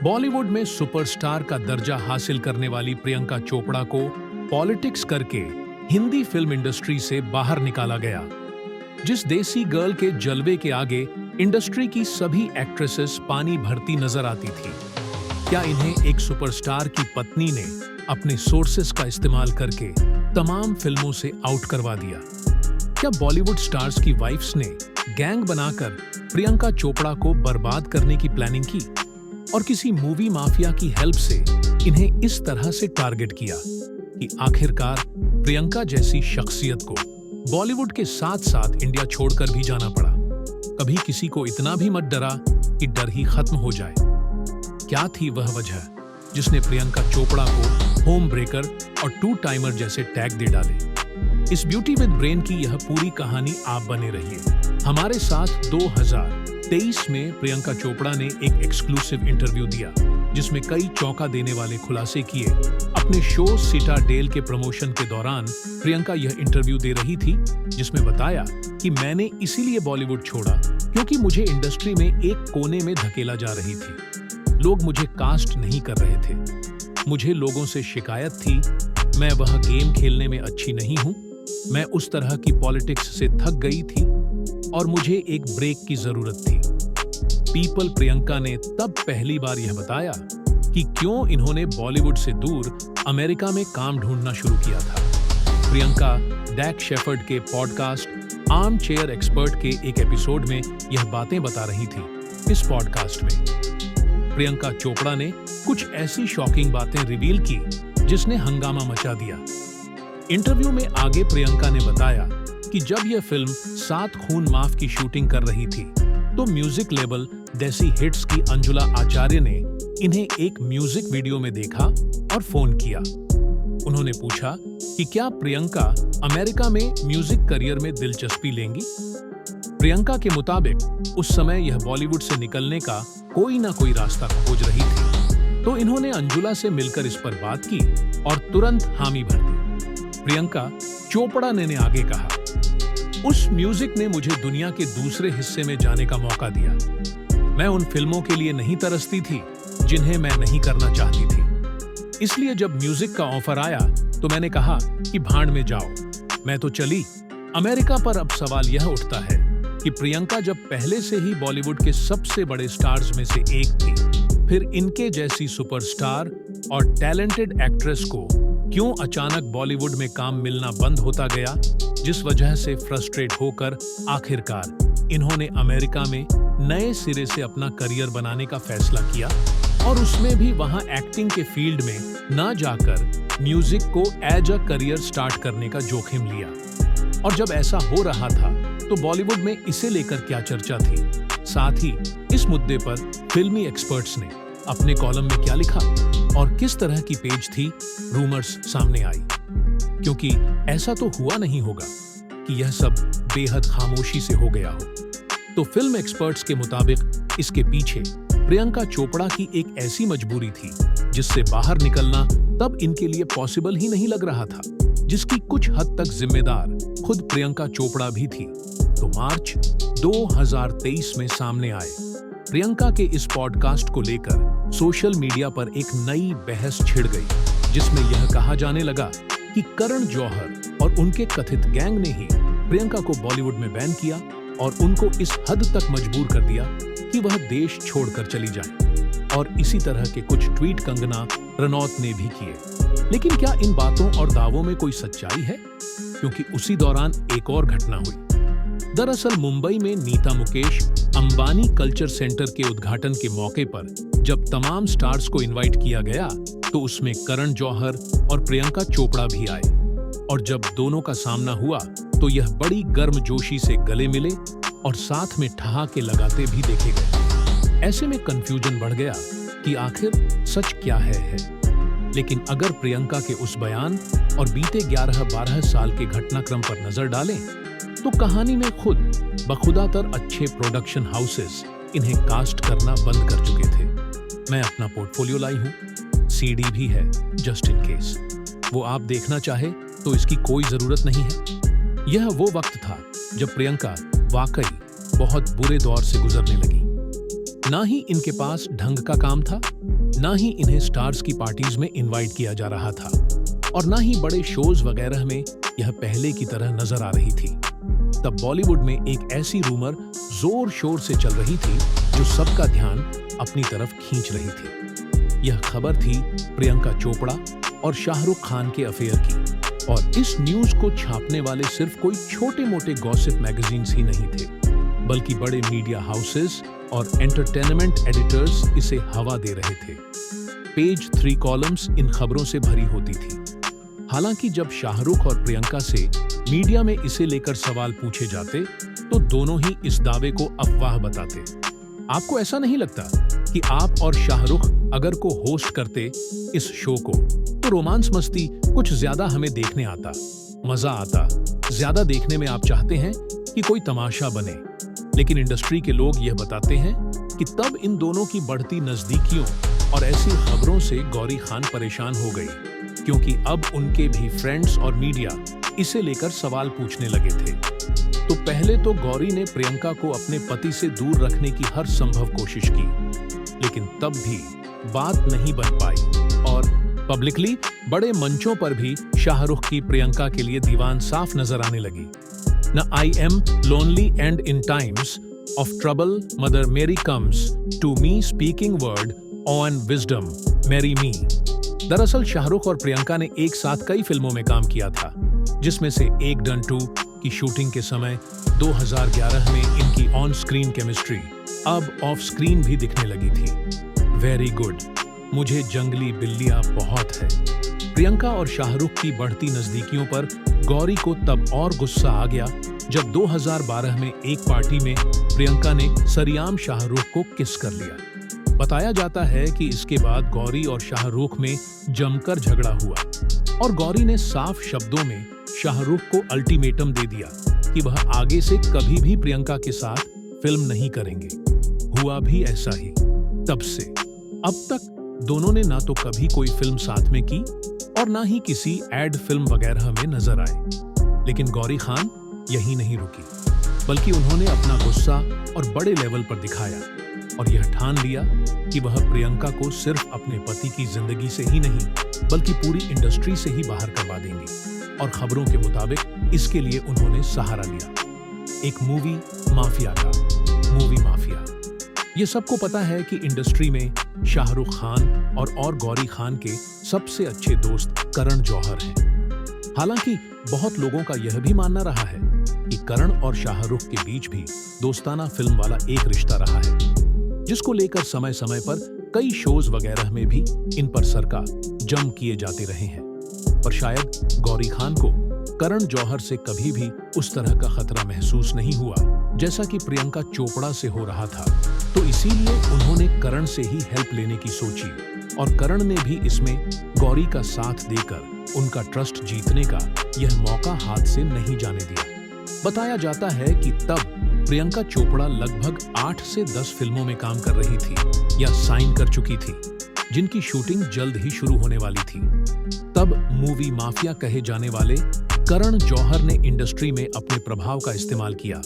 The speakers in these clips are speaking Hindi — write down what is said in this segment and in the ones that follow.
बॉलीवुड में सुपरस्टार का दर्जा हासिल करने वाली प्रियंका चोपड़ा को पॉलिटिक्स करके हिंदी फिल्म इंडस्ट्री से बाहर निकाला गया। जिस देसी गर्ल के जलवे के आगे इंडस्ट्री की सभी एक्ट्रेसेस पानी भरती नजर आती थी, क्या इन्हें एक सुपरस्टार की पत्नी ने अपने सोर्सेस का इस्तेमाल करके तमाम फिल्मों से आउट करवा दिया? क्या बॉलीवुड स्टार्स की वाइफ्स ने गैंग बनाकर प्रियंका चोपड़ा को बर्बाद करने की प्लानिंग की और किसी मूवी माफिया की हेल्प से इन्हें इस तरह से टारगेट किया कि आखिरकार प्रियंका जैसी शख्सियत को बॉलीवुड के साथ साथ इंडिया छोड़कर भी जाना पड़ा? कभी किसी को इतना भी मत डरा कि डर ही खत्म हो जाए। क्या थी वह वजह जिसने प्रियंका चोपड़ा को होम ब्रेकर और टू टाइमर जैसे टैग दे डाले? इस ब्यूटी विद ब्रेन की यह पूरी कहानी आप बने रहिए हमारे साथ। 2023 में प्रियंका चोपड़ा ने एक एक्सक्लूसिव इंटरव्यू दिया जिसमें कई चौंका देने वाले खुलासे किए। अपने शो सिटाडेल के प्रमोशन के दौरान प्रियंका यह इंटरव्यू दे रही थी जिसमें बताया कि मैंने इसीलिए बॉलीवुड छोड़ा क्योंकि मुझे इंडस्ट्री में एक कोने में धकेला जा रही थी। लोग मुझे कास्ट नहीं कर रहे थे। मुझे लोगों से शिकायत थी मैं वह गेम खेलने में अच्छी नहीं हूं। मैं उस तरह की पॉलिटिक्स से थक गई थी और मुझे एक ब्रेक की जरूरत थी। पीपल प्रियंका ने तब पहली बार यह बताया कि क्यों इन्होंने बॉलीवुड से दूर अमेरिका में काम ढूंढना शुरू किया था। प्रियंका डैक शेफर्ड के पॉडकास्ट आर्म चेयर एक्सपर्ट के एक एपिसोड में यह बातें बता रही थी। इस पॉडकास्ट में प्रियंका चोपड़ा ने कुछ ऐसी शॉकिंग बातें रिवील की जिसने हंगामा मचा दिया। इंटरव्यू में आगे प्रियंका ने बताया कि जब यह फिल्म 7 खून माफ की शूटिंग कर रही थी तो म्यूजिक लेबल देसी हिट्स की अंजुला आचार्य ने इन्हें एक म्यूजिक वीडियो में देखा और फोन किया। उन्होंने पूछा कि क्या प्रियंका अमेरिका में म्यूजिक करियर में दिलचस्पी लेंगी। प्रियंका के मुताबिक उस समय यह बॉलीवुड से निकलने का कोई ना कोई रास्ता खोज रही थी, तो इन्होंने अंजुला से मिलकर इस पर बात की और तुरंत हामी भर दी। प्रियंका चोपड़ा ने आगे कहा, उस म्यूजिक ने मुझे दुनिया के दूसरे हिस्से में जाने का मौका दिया। मैं उन फिल्मों के लिए नहीं तरसती थी जिन्हें मैं नहीं करना चाहती थी। इसलिए जब म्यूजिक का ऑफर आया तो मैंने कहा कि भाड़ में जाओ, मैं तो चली अमेरिका। पर अब सवाल यह उठता है कि प्रियंका जब पहले से ही बॉलीवुड के सबसे बड़े स्टार्स में से एक थी, फिर इनके जैसी सुपरस्टार और टैलेंटेड एक्ट्रेस को क्यों अचानक बॉलीवुड में काम मिलना बंद होता गया, जिस वजह से फ्रस्ट्रेट होकर आखिरकार इन्होंने अमेरिका में नए सिरे से अपना करियर बनाने का फैसला किया और उसमें भी वहां एक्टिंग के फील्ड में ना जाकर म्यूजिक को एज अ करियर स्टार्ट करने का जोखिम लिया। और जब ऐसा हो रहा था तो बॉलीवुड में इसे लेकर क्या चर्चा थी, साथ ही इस मुद्दे पर फिल्मी एक्सपर्ट्स ने अपने कॉलम में क्या लिखा और किस तरह की पेज थी रूमर्स सामने आई। क्योंकि ऐसा तो हुआ नहीं होगा कि यह सब बेहद खामोशी से हो गया हो। तो फिल्म एक्सपर्ट्स के मुताबिक इसके पीछे प्रियंका चोपड़ा की एक ऐसी मजबूरी थी जिससे बाहर निकलना तब इनके लिए पॉसिबल ही नहीं लग रहा था, जिसकी कुछ हद तक जिम्मेदार खुद प्रियंका चोपड़ा भी थी। तो मार्च 2023 में सामने आए प्रियंका के इस पॉडकास्ट को लेकर सोशल मीडिया पर एक नई बहस छिड़ गई, जिसमें यह कहा जाने लगा कि करण जौहर और उनके कथित गैंग ने ही प्रियंका को बॉलीवुड में बैन किया और उनको इस हद तक मजबूर कर दिया कि वह देश छोड़कर चली जाए। और इसी तरह के कुछ ट्वीट कंगना रनौत ने भी किए। लेकिन क्या इन बातों और दावों में कोई सच्चाई है? क्योंकि उसी दौरान एक और घटना हुई। दरअसल मुंबई में नीता मुकेश अंबानी कल्चर सेंटर के उद्घाटन के मौके पर जब तमाम स्टार्स को इनवाइट किया गया तो उसमें करण जौहर और प्रियंका चोपड़ा भी आए। और जब दोनों का सामना हुआ तो यह बड़ी गर्मजोशी से गले मिले और साथ में ठहाके लगाते भी देखे गए। ऐसे में कंफ्यूजन बढ़ गया कि आखिर सच क्या है। लेकिन अगर प्रियंका के उस बयान और बीते 11-12 साल के घटनाक्रम पर नजर डालें तो कहानी में खुद बखुदातर अच्छे प्रोडक्शन हाउसेस इन्हें कास्ट करना बंद कर चुके थे। मैं अपना पोर्टफोलियो लाई हूं, सीडी भी है जस्ट इन केस। वो आप देखना चाहे तो इसकी कोई जरूरत नहीं है। यह वो वक्त था जब प्रियंका वाकई बहुत बुरे दौर से गुजरने लगी। ना ही इनके पास ढंग का काम था, ना ही इन्हें स्टार्स की पार्टीज में इनवाइट किया जा रहा था और ना ही बड़े शोज वगैरह में यह पहले की तरह नजर आ रही थी। तब बॉलीवुड में एक ऐसी रूमर जोर शोर से चल रही थी जो सबका ध्यान अपनी तरफ खींच रही थी। यह खबर थी प्रियंका चोपड़ा और शाहरुख खान के अफेयर की, और इस न्यूज को छापने वाले सिर्फ कोई छोटे-मोटे गॉसिप मैगजीन्स ही नहीं थे, बल्कि बड़े मीडिया हाउसेस और एंटरटेनमेंट एडिटर्स इसे हवा दे रहे थे। पेज 3 कॉलम्स इन खबरों से भरी होती थी। हालांकि जब शाहरुख और प्रियंका से मीडिया में इसे लेकर सवाल पूछे जाते तो दोनों ही इस दावे को अफवाह बताते। आपको ऐसा नहीं लगता कि आप और शाहरुख अगर को होस्ट करते इस शो को तो रोमांस मस्ती कुछ ज्यादा हमें देखने आता, मजा आता, ज्यादा देखने में आप चाहते हैं कि कोई तमाशा बने। लेकिन इंडस्ट्री के लोग यह बताते हैं कि तब इन दोनों की बढ़ती नजदीकियों और ऐसी खबरों से गौरी खान परेशान हो गई, क्योंकि अब उनके भी फ्रेंड्स और मीडिया इसे लेकर सवाल पूछने लगे थे। तो पहले तो गौरी ने प्रियंका को अपने पति से दूर रखने की हर संभव कोशिश की, लेकिन तब भी बात नहीं बन पाई और पब्लिकली बड़े मंचों पर भी शाहरुख की प्रियंका के लिए दीवान साफ नजर आने लगी। न I am lonely and in times of trouble mother Mary comes to me speaking word on wisdom Mary me. दरअसल शाहरुख और प्रियंका ने एक साथ कई फिल्मों में काम किया था, जिसमें से एक डन 2 की शूटिंग के समय 2011 में इनकी ऑन स्क्रीन केमिस्ट्री अब ऑफ स्क्रीन भी दिखने लगी थी। वेरी गुड, मुझे जंगली बिल्लियां बहुत है। प्रियंका और शाहरुख की बढ़ती नजदीकियों पर गौरी को तब और गुस्सा आ गया जब 2012 में एक पार्टी में प्रियंका ने सरियाम शाहरुख को किस कर लिया। बताया जाता है कि इसके बाद गौरी और शाहरुख में जमकर झगड़ा हुआ और गौरी ने साफ शब्दों में शाहरुख को अल्टीमेटम दे दिया कि वह आगे से कभी भी प्रियंका के साथ फिल्म नहीं करेंगे। हुआ भी ऐसा ही। तब से अब तक दोनों ने ना तो कभी कोई फिल्म साथ में की और ना ही किसी एड फिल्म वगैरह में नजर आए। लेकिन गौरी खान यहीं नहीं रुकी, बल्कि उन्होंने अपना गुस्सा और बड़े लेवल पर दिखाया और यह ठान लिया कि वह प्रियंका को सिर्फ अपने पति की जिंदगी से ही नहीं बल्कि पूरी इंडस्ट्री से ही बाहर करवा देंगी। और खबरों के मुताबिक इसके लिए उन्होंने सहारा लिया एक मूवी माफिया का। मूवी माफिया, ये सबको पता है कि इंडस्ट्री में शाहरुख खान और गौरी खान के सबसे अच्छे दोस्त करण जौहर हैं। हालांकि बहुत लोगों का यह भी मानना रहा है कि करण और शाहरुख के बीच भी दोस्ताना फिल्म वाला एक रिश्ता रहा है, जिसको लेकर समय समय पर कई शोज वगैरह में भी इन पर सरका जम किए जाते रहे हैं। पर शायद गौरी खान को करण जौहर से कभी भी उस तरह का खतरा महसूस नहीं हुआ जैसा कि प्रियंका चोपड़ा से हो रहा था। तो इसीलिए उन्होंने करण से ही हेल्प लेने की सोची और करण ने भी इसमें गौरी का साथ देकर उनका ट्रस्ट जीतने का यह मौका हाथ से नहीं जाने दिया। बताया जाता है कि तब प्रियंका चोपड़ा लगभग 8 से 10 फिल्मों में काम कर रही थी या साइन कर चुकी थी, जिनकी शूटिंग जल्द ही शुरू होने वाली थी। तब मूवी माफिया कहे जाने वाले करण जौहर ने इंडस्ट्री में अपने प्रभाव का इस्तेमाल किया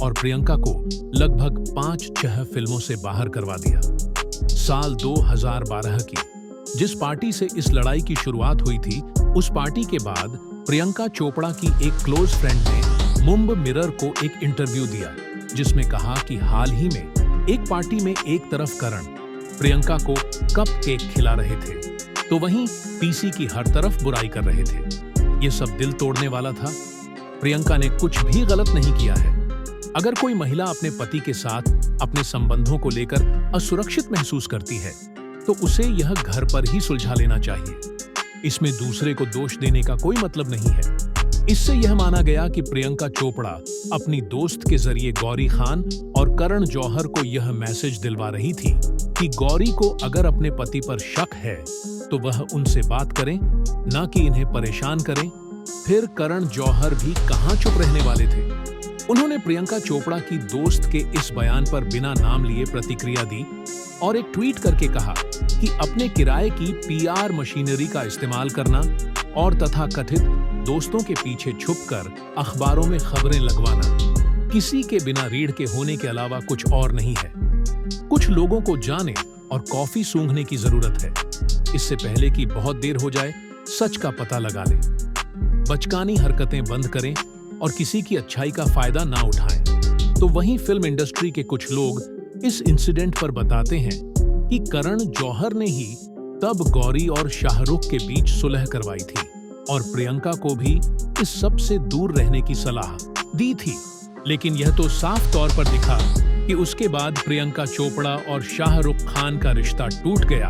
और प्रियंका को लगभग 5-6 फिल्मों से बाहर करवा दिया। साल 2012 की जिस पार्टी से इस लड़ाई की शुरुआत हुई थी, उस पार्टी के बाद प्रियंका चोपड़ा की एक क्लोज फ्रेंड ने मुंबई मिरर को एक इंटरव्यू दिया, जिसमें कहा कि हाल ही में एक पार्टी में एक तरफ करण प्रियंका को कप केक खिला रहे थे तो वहीं पीसी की हर तरफ बुराई कर रहे थे। ये सब दिल तोड़ने वाला था। प्रियंका ने कुछ भी गलत नहीं किया है। अगर कोई महिला अपने पति के साथ अपने संबंधों को लेकर असुरक्षित महसूस करती है तो उसे यह घर पर ही सुलझा लेना चाहिए। इसमें दूसरे को दोष देने का कोई मतलब नहीं है। इससे यह माना गया कि प्रियंका चोपड़ा अपनी दोस्त के जरिए गौरी खान और करण जौहर को यह मैसेज दिलवा रही थी कि गौरी को अगर अपने पति पर शक है तो वह उनसे बात करें, ना कि इन्हें परेशान करें। फिर करण जौहर भी कहां चुप रहने वाले थे। उन्होंने प्रियंका चोपड़ा की दोस्त के इस बयान पर बिना नाम लिए प्रतिक्रिया दी और एक ट्वीट करके कहा कि अपने किराए की पीआर मशीनरी का इस्तेमाल करना और तथाकथित दोस्तों के पीछे छुपकर अखबारों में खबरें लगवाना किसी के बिना रीढ़ के होने के अलावा कुछ और नहीं है। कुछ लोगों को जाने और कॉफी सूंघने की जरूरत है, इससे पहले कि बहुत देर हो जाए। सच का पता लगा ले, बचकानी हरकतें बंद करें और किसी की अच्छाई का फायदा ना उठाएं। तो वहीं फिल्म इंडस्ट्री के कुछ लोग इस इंसिडेंट पर बताते हैं कि करण जौहर ने ही तब गौरी और शाहरुख के बीच सुलह करवाई थी और प्रियंका को भी इस सब से दूर रहने की सलाह दी थी। लेकिन यह तो साफ तौर पर दिखा कि उसके बाद प्रियंका चोपड़ा और शाहरुख खान का रिश्ता टूट गया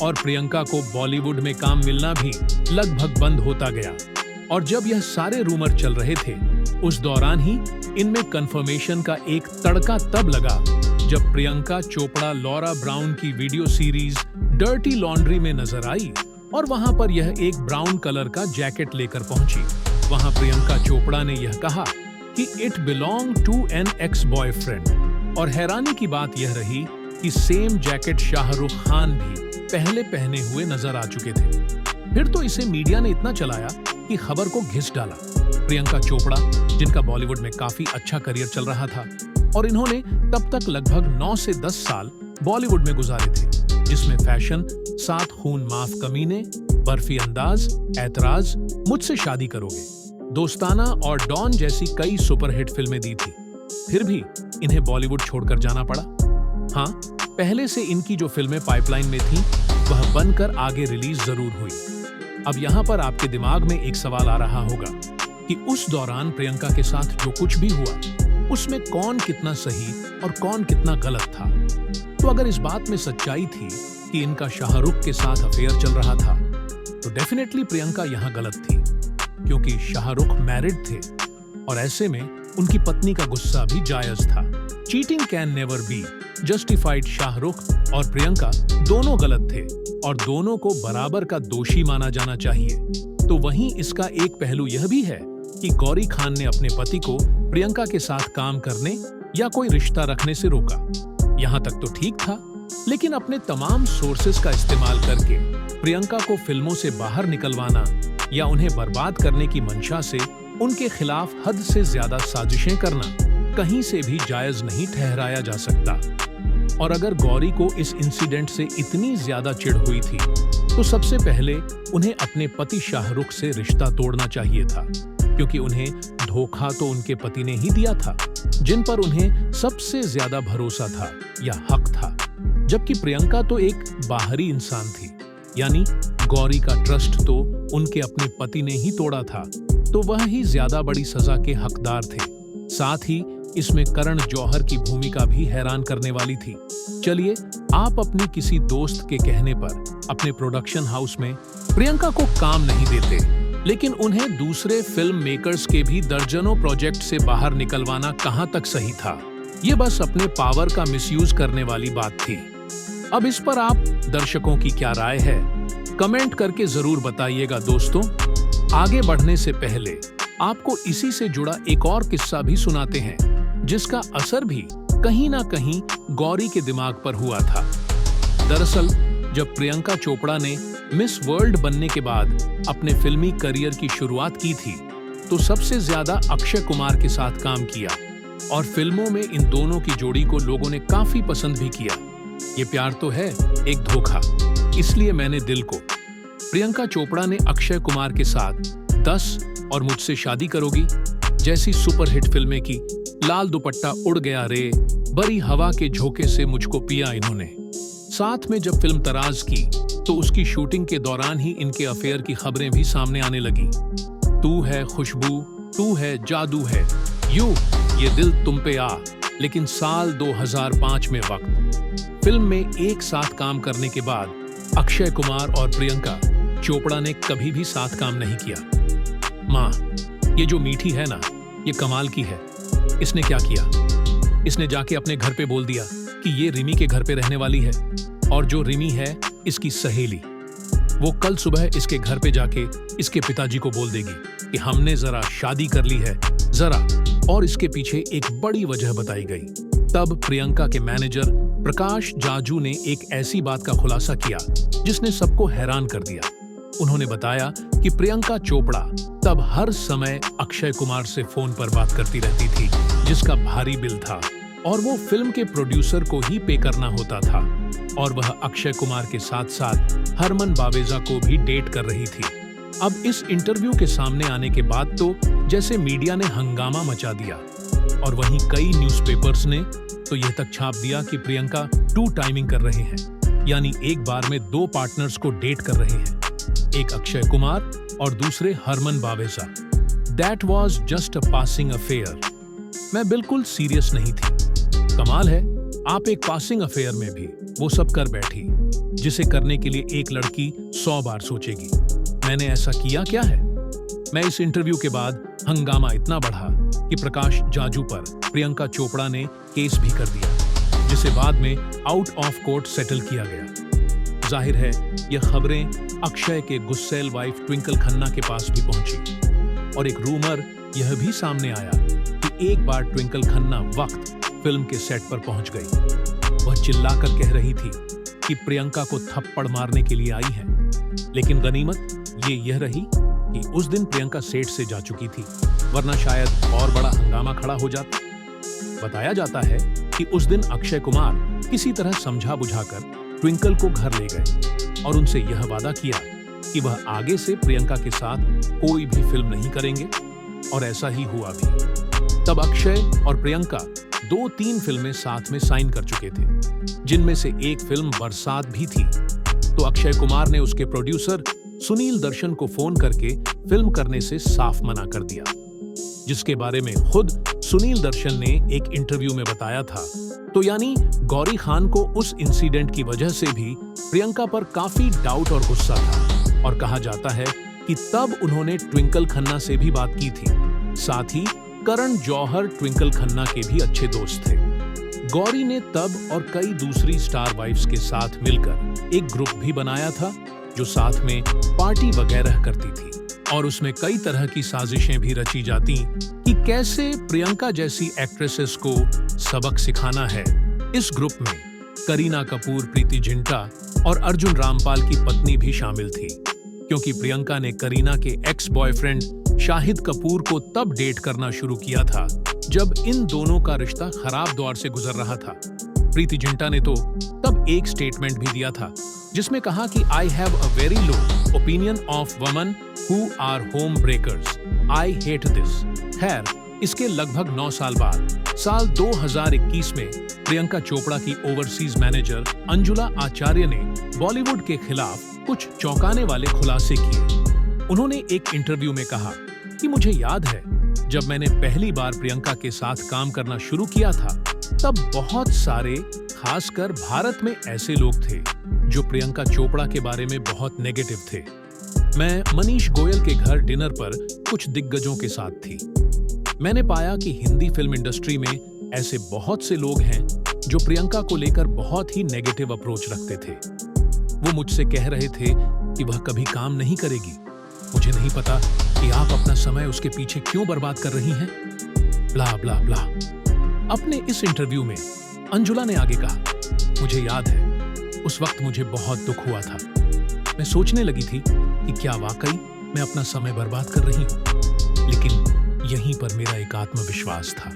और प्रियंका को बॉलीवुड में काम मिलना भी लगभग बंद होता गया। और जब यह सारे रूमर चल रहे थे, उस दौरान ही इनमें कंफर्मेशन का एक तड़का तब लगा जब प्रियंका चोपड़ा लॉरा ब्राउन की वीडियो सीरीज डर्टी लॉन्ड्री में नजर आई और वहां पर यह एक ब्राउन कलर का जैकेट लेकर पहुंची। वहां प्रियंका चोपड़ा ने यह कहा कि it belong to an ex boyfriend. और हैरानी की बात यह रही कि सेम जैकेट शाहरुख खान भी पहले पहने हुए नजर आ चुके थे। फिर तो इसे मीडिया ने इतना चलाया कि खबर को घिस डाला। प्रियंका चोपड़ा, जिनका बॉलीवुड में काफी अच्छा करियर चल रहा था और इन्होंने तब तक लगभग 9 से 10 साल बॉलीवुड में गुजारे थे, जिसमें फैशन, 7 खून माफ कमीने, बर्फी अंदाज, ऐतराज, मुझसे शादी करोगे, दोस्ताना और डॉन जैसी कई सुपरहिट फिल्में दी थी। फिर भी इन्हें बॉलीवुड छोड़कर जाना पड़ा। हाँ, पहले से इनकी जो फिल्में पाइपलाइन में थीं, वह बनकर आगे रिलीज जरूर हुई। अब यहाँ पर आपके दिमाग में एक सवाल आ रहा होगा कि उस दौरान प्रियंका के साथ जो कुछ भी हुआ, उसमें कौन कितना सही और कौन कितना गलत था। तो अगर इस बात में सच्चाई थी कि इनका शाहरुख के साथ अफेयर चल रहा था, तो डेफिनेटली प्रियंका यहाँ गलत थी, क्योंकि शाहरुख मैरिड थे और ऐसे में उनकी पत्नी का गुस्सा भी जायज था। Cheating can never be justified. Shahrukh और प्रियंका दोनों गलत थे और दोनों को बराबर का दोषी माना जाना चाहिए। तो वहीं इसका एक पहलू यह भी है कि गौरी खान ने अपने पति को प्रियंका के साथ काम करने या कोई रिश्ता रखने से रोका। यहाँ तक तो ठीक था, लेकिन अपने तमाम सोर्सेस का इस्तेमाल करके प्रियंका को फिल्मों से बाहर निकलवाना या उन्हें बर्बाद करने की मंशा से उनके खिलाफ हद से ज्यादा साजिशें करना कहीं से भी जायज नहीं ठहराया जा सकता। और अगर गौरी को इस इंसिडेंट से इतनी ज्यादा चिढ़ हुई थी, तो सबसे पहले उन्हें अपने पति शाहरुख से रिश्ता तोड़ना चाहिए था, क्योंकि उन्हें धोखा तो उनके पति ने ही दिया था, जिन पर उन्हें सबसे ज्यादा भरोसा था या हक था। जबकि प्रियंका तो एक बाहरी इंसान थी, यानी गौरी का ट्रस्ट तो उनके अपने पति ने ही तोड़ा था, तो वह ही ज्यादा बड़ी सजा के हकदार थे। साथ ही इसमें करण जौहर की भूमिका भी हैरान करने वाली थी। चलिए, आप अपनी किसी दोस्त के कहने पर अपने प्रोडक्शन हाउस में प्रियंका को काम नहीं देते, लेकिन उन्हें दूसरे फिल्म मेकर्स के भी दर्जनों प्रोजेक्ट से बाहर निकलवाना कहां तक सही था? ये बस अपने पावर का मिसयूज करने वाली बात थी। अब इस पर आप दर्शकों की क्या राय है, कमेंट करके जरूर बताइएगा दोस्तों। आगे बढ़ने से पहले आपको इसी से जुड़ा एक और किस्सा भी सुनाते हैं, जिसका असर भी कहीं ना कहीं गौरी के दिमाग पर हुआ था। दरअसल जब प्रियंका चोपड़ा ने मिस वर्ल्ड बनने के बाद अपने फिल्मी करियर की शुरुआत की थी, तो सबसे ज्यादा अक्षय कुमार के साथ काम किया और फिल्मों में इन दोनों की जोड़ी को लोगों ने काफी पसंद भी किया। ये प्यार तो है एक धोखा, इसलिए मैंने दिल को। प्रियंका चोपड़ा ने अक्षय कुमार के साथ 10 और मुझसे शादी करोगी जैसी सुपरहिट फिल्में की। लाल दुपट्टा उड़ गया रे, बड़ी हवा के झोंके से मुझको पिया इन्होंने। साथ में जब फिल्म तराज की, तो उसकी शूटिंग के दौरान ही इनके अफेयर की खबरें भी सामने आने लगी। तू है खुशबू, तू है जादू है, यूं ये दिल तुम पे आ। लेकिन साल 2005 में वक्त फिल्म में एक साथ काम करने के बाद अक्षय कुमार और प्रियंका चोपड़ा ने कभी भी साथ काम नहीं किया। माँ, ये जो मीठी है ना, ये कमाल की है। इसने क्या किया? इसने जाके अपने घर पे बोल दिया कि ये रिमी के घर पे रहने वाली है, और जो रिमी है इसकी सहेली, वो कल सुबह इसके घर पे जाके इसके पिताजी को बोल देगी कि हमने जरा शादी कर ली है, जरा। और इसके पीछे एक बड़ी वजह बताई गई। तब प्रियंका के मैनेजर प्रकाश जाजू ने एक ऐसी बात का खुलासा किया जिसने सबको हैरान कर दिया। उन्होंने बताया कि प्रियंका चोपड़ा तब हर समय अक्षय कुमार से फोन पर बात करती रहती थी, जिसका भारी बिल था। और वो फिल्म के प्रोड्यूसर को ही पे करना होता था, और वह अक्षय कुमार के साथ साथ हरमन बावेजा को भी डेट कर रही थी। अब इस इंटरव्यू के सामने आने के बाद तो जैसे मीडिया ने हंगामा मचा दिया, और वहीं कई न्यूज़पेपर्स ने तो यह तक छाप दिया कि प्रियंका टू टाइमिंग कर रहे हैं, यानी एक बार में दो पार्टनर्स को डेट कर रहे हैं, एक अक्षय कुमार और दूसरे Harman Baweja. That was just a passing affair. मैं बिल्कुल सीरियस नहीं थी। कमाल है, आप एक पासिंग अफेयर में भी वो सब कर बैठी, जिसे करने के लिए एक लड़की 100 बार सोचेगी। मैंने ऐसा किया क्या है? मैं इस इंटरव्यू के बाद हंगामा इतना बढ़ा कि प्रकाश जाजू पर प्रियंका चोपड़ा ने केस भी कर दिया, जिसे बाद में आउट ऑफ कोर्ट सेटल किया गया। जाहिर है, ये खबरें अक्षय के गुस्सैल वाइफ ट्विंकल खन्ना के पास भी पहुंची, और एक रूमर यह भी सामने आया कि एक बार ट्विंकल खन्ना वक्त फिल्म के सेट पर पहुंच गई। वह चिल्लाकर कह रही थी कि प्रियंका को थप्पड़ मारने के लिए आई है, लेकिन गनीमत यह रही कि उस दिन प्रियंका सेट से जा चुकी थी, वरना शायद और बड़ा हंगामा खड़ा हो जाता। बताया जाता है कि उस दिन अक्षय कुमार किसी तरह समझा बुझाकर ट्विंकल को घर ले गए और उनसे यह वादा किया कि वह आगे से प्रियंका के साथ कोई भी फिल्म नहीं करेंगे, और ऐसा ही हुआ भी। तब अक्षय और प्रियंका 2-3 फिल्में साथ में साइन कर चुके थे, जिनमें से एक फिल्म बरसात भी थी। तो अक्षय कुमार ने उसके प्रोड्यूसर सुनील दर्शन को फोन करके फिल्म करने से साफ मना कर दिया, जिसके बारे में खुद सुनील दर्शन ने एक इंटरव्यू में बताया था। तो यानी गौरी खान को उस इंसिडेंट की वजह से भी प्रियंका पर काफी डाउट और गुस्सा था, और कहा जाता है कि तब उन्होंने ट्विंकल खन्ना से भी बात की थी। साथ ही करण जौहर ट्विंकल खन्ना के भी अच्छे दोस्त थे। गौरी ने तब और कई दूसरी स्टार वाइफ्स के साथ मिलकर एक ग्रुप भी बनाया था, जो साथ में पार्टी वगैरह करती थी, और उसमें कई तरह की साजिशें भी रची जाती कि कैसे प्रियंका जैसी एक्ट्रेसेस को सबक सिखाना है। इस ग्रुप में करीना कपूर, प्रीति जिंटा और अर्जुन रामपाल की पत्नी भी शामिल थी, क्योंकि प्रियंका ने करीना के एक्स बॉयफ्रेंड शाहिद कपूर को तब डेट करना शुरू किया था जब इन दोनों का रिश्ता खराब दौर से गुजर रहा था। प्रीति जिंटा ने तो तब एक स्टेटमेंट भी दिया था, जिसमें कहा कि I have a very low opinion of women who are home breakers, I hate this. खैर, इसके लगभग 9 साल बाद साल 2021 में प्रियंका चोपड़ा की ओवरसीज मैनेजर अंजुला आचार्य ने बॉलीवुड के खिलाफ कुछ चौंकाने वाले खुलासे किए। उन्होंने एक इंटरव्यू में कहा कि मुझे याद है जब मैंने पहली बार प्रियंका के साथ काम करना शुरू किया था, तब बहुत सारे, खासकर भारत में ऐसे लोग थे जो प्रियंका चोपड़ा के बारे में बहुत नेगेटिव थे। मैं मनीष गोयल के घर डिनर पर कुछ दिग्गजों के साथ थी। मैंने पाया कि हिंदी फिल्म इंडस्ट्री में ऐसे बहुत से लोग हैं जो प्रियंका को लेकर बहुत ही नेगेटिव अप्रोच रखते थे। वो मुझसे कह रहे थे कि वह कभी काम नहीं करेगी। मुझे नहीं पता कि आप अपना समय उसके पीछे क्यों बर्बाद कर रही हैं। ब्ला ब्ला ब्ला। अपने इस इंटरव्यू में अंजुला ने आगे कहा, मुझे याद है उस वक्त मुझे बहुत दुख हुआ था। मैं सोचने लगी थी कि क्या वाकई मैं अपना समय बर्बाद कर रही हूँ, लेकिन यहीं पर मेरा एक आत्मविश्वास था।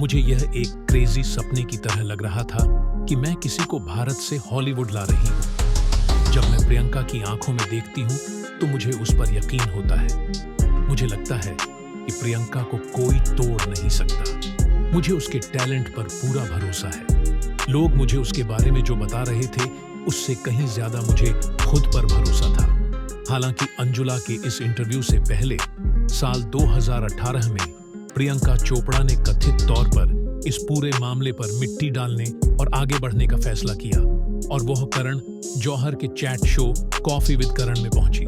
मुझे यह एक क्रेजी सपने की तरह लग रहा था कि मैं किसी को भारत से हॉलीवुड ला रही हूँ। जब मैं प्रियंका की आंखों में देखती हूँ तो मुझे उस पर यकीन होता है। मुझे लगता है कि प्रियंका को कोई तोड़ नहीं सकता। मुझे उसके टैलेंट पर पूरा भरोसा है। लोग मुझे उसके बारे में जो बता रहे थे, उससे कहीं ज्यादा मुझे खुद पर भरोसा था। हालांकि अंजुला के इस इंटरव्यू से पहले साल 2018 में प्रियंका चोपड़ा ने कथित तौर पर इस पूरे मामले पर मिट्टी डालने और आगे बढ़ने का फैसला किया, और वह करण जौहर के चैट शो कॉफी विद करण में पहुंची।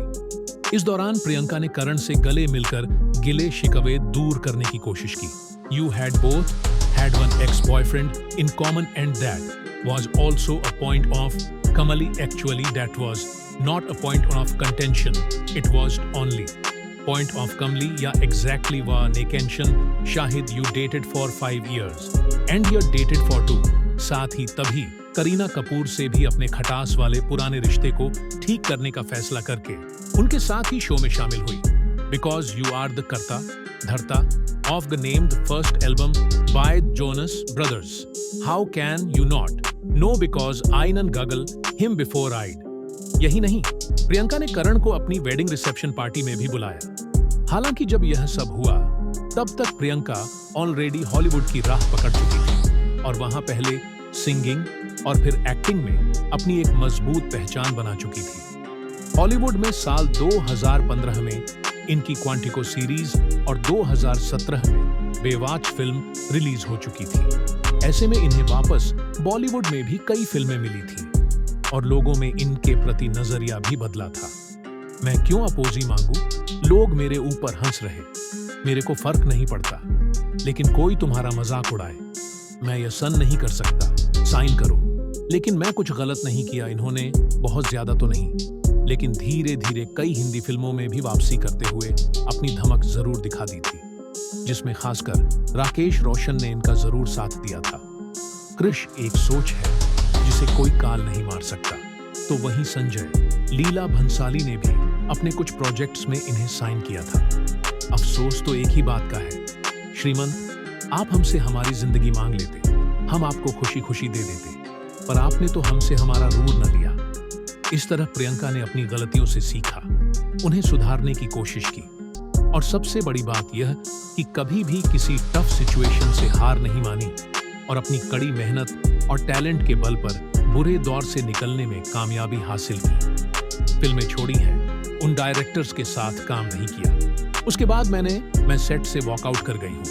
इस दौरान प्रियंका ने करण से गले मिलकर गिले शिकवे दूर करने की कोशिश की। You had both had one ex-boyfriend in common, and that was also a point of Kamali. Actually, that was not a point of contention. It was only point of Kamali. Yeah, exactly. Wa Nekention Shahid, you dated for 5 years and you're dated for 2. साथ ही तभी करीना कपूर से भी अपने खटास वाले पुराने रिश्ते को ठीक करने का फैसला करके उनके साथ ही शो में शामिल हुई। Because you are the कर्ता धरता of the named first album by Jonas Brothers. How can you not know because Aynan Gaggle him before I'd. यही नहीं, प्रियंका ने करण को अपनी वेडिंग रिसेप्शन पार्टी में भी बुलाया। हालांकि जब यह सब हुआ तब तक प्रियंका ऑलरेडी हॉलीवुड की राह पकड़ चुकी थी और वहां पहले सिंगिंग और फिर एक्टिंग में अपनी एक मजबूत पहचान बना चुकी थी। हॉलीवुड में साल 2015 में इनकी क्वांटिको सीरीज और 2017 में बेवाच फिल्म रिलीज हो चुकी थी। ऐसे में इन्हें वापस बॉलीवुड में भी कई फिल्में मिली थी और लोगों में इनके प्रति नजरिया भी बदला था। मैं क्यों अपोजी मांगू, लोग मेरे ऊपर हंस रहे, मेरे को फर्क नहीं पड़ता, लेकिन कोई तुम्हारा मजाक उड़ाए, मैं यह सन नहीं कर सकता, साइन करो। लेकिन मैं कुछ गलत नहीं किया, इन्होंने बहुत ज्यादा तो नहीं, लेकिन धीरे धीरे कई हिंदी फिल्मों में भी वापसी करते हुए अपनी धमक जरूर दिखा दी थी, जिसमें खासकर राकेश रोशन ने इनका जरूर साथ दिया था। कृष एक सोच है जिसे कोई काल नहीं मार सकता, तो वहीं संजय लीला भंसाली ने भी अपने कुछ प्रोजेक्ट्स में इन्हें साइन किया था। अफसोस तो एक ही बात का है, श्रीमंत, आप हमसे हमारी जिंदगी मांग लेते, हम आपको खुशी खुशी दे देते, पर आपने तो हमसे हमारा रूर न लिया। इस तरह प्रियंका ने अपनी गलतियों से सीखा, उन्हें सुधारने की कोशिश की और सबसे बड़ी बात यह कि कभी भी किसी टफ सिचुएशन से हार नहीं मानी और अपनी कड़ी मेहनत और टैलेंट के बल पर बुरे दौर से निकलने में कामयाबी हासिल की। फिल्में छोड़ी हैं, उन डायरेक्टर्स के साथ काम नहीं किया। उसके बाद मैं सेट से वॉकआउट कर गई हूँ।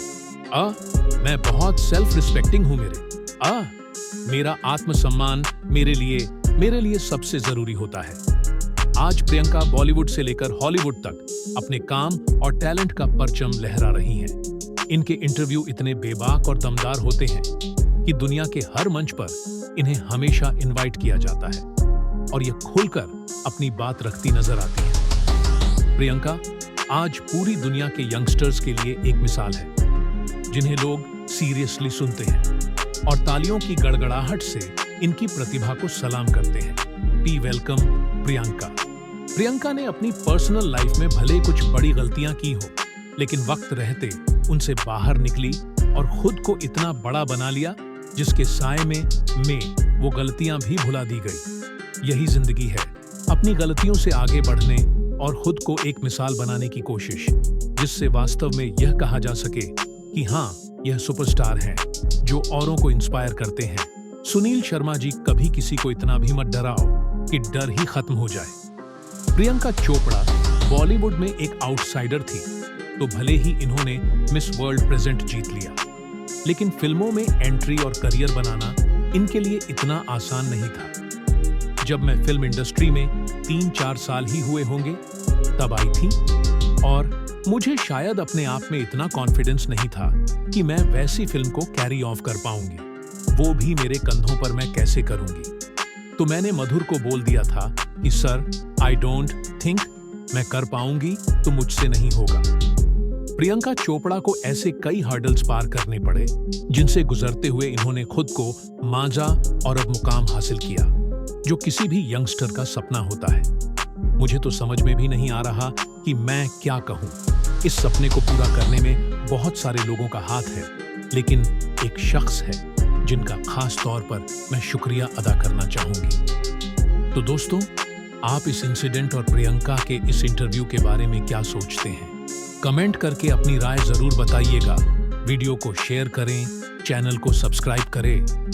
मैं बहुत सेल्फ रिस्पेक्टिंग हूँ मेरा आत्मसम्मान मेरे लिए सबसे जरूरी होता है। आज प्रियंका बॉलीवुड से लेकर हॉलीवुड तक अपने काम और टैलेंट का परचम लहरा रही हैं। इनके इंटरव्यू इतने बेबाक और दमदार होते हैं कि दुनिया के हर मंच पर इन्हें हमेशा इनवाइट किया जाता है और ये खुलकर अपनी बात रखती नजर आती है। प्रियंका आज पूरी दुनिया के यंगस्टर्स के लिए एक मिसाल है, जिन्हें लोग सीरियसली सुनते हैं और तालियों की गड़गड़ाहट से इनकी प्रतिभा को सलाम करते हैं। B welcome Priyanka. प्रियंका ने अपनी पर्सनल लाइफ में भले कुछ बड़ी गलतियां की हो, लेकिन वक्त रहते उनसे बाहर निकली और खुद को इतना बड़ा बना लिया जिसके साए में वो गलतियां भी भुला दी गई। यही जिंदगी है, अपनी गलतियों से आगे बढ़ने और खुद को एक मिसाल बनाने की कोशिश, जिससे वास्तव में यह कहा जा सके कि हाँ, यह सुपरस्टार हैं जो औरों को इंस्पायर करते हैं। सुनील शर्मा जी, कभी किसी को इतना भी मत डराओ कि डर ही खत्म हो जाए। प्रियंका चोपड़ा बॉलीवुड में एक आउटसाइडर थी, तो भले ही इन्होंने मिस वर्ल्ड प्रेजेंट जीत लिया, लेकिन फिल्मों में एंट्री और करियर बनाना इनके लिए इतना आसान नहीं था। जब मैं फिल्म इंडस्ट्री में 3-4 साल ही हुए होंगे तब आई थी और मुझे शायद अपने आप में इतना कॉन्फिडेंस नहीं था कि मैं वैसी फिल्म को कैरी ऑफ कर पाऊंगी, वो भी मेरे कंधों पर मैं कैसे करूंगी। तो मैंने मधुर को बोल दिया था कि सर, आई डोंट थिंक मैं कर पाऊंगी, तो मुझसे नहीं होगा। प्रियंका चोपड़ा को ऐसे कई हर्डल्स पार करने पड़े जिनसे गुजरते हुए इन्होंने खुद को मांझा और अब मुकाम हासिल किया, जो किसी भी यंगस्टर का सपना होता है। मुझे तो समझ में भी नहीं आ रहा कि मैं क्या कहूं। इस सपने को पूरा करने में बहुत सारे लोगों का हाथ है, लेकिन एक शख्स है जिनका खास तौर पर मैं शुक्रिया अदा करना चाहूंगी। तो दोस्तों, आप इस इंसिडेंट और प्रियंका के इस इंटरव्यू के बारे में क्या सोचते हैं? कमेंट करके अपनी राय जरूर बताइएगा। वीडियो को शेयर करें, चैनल को सब्सक्राइब करें।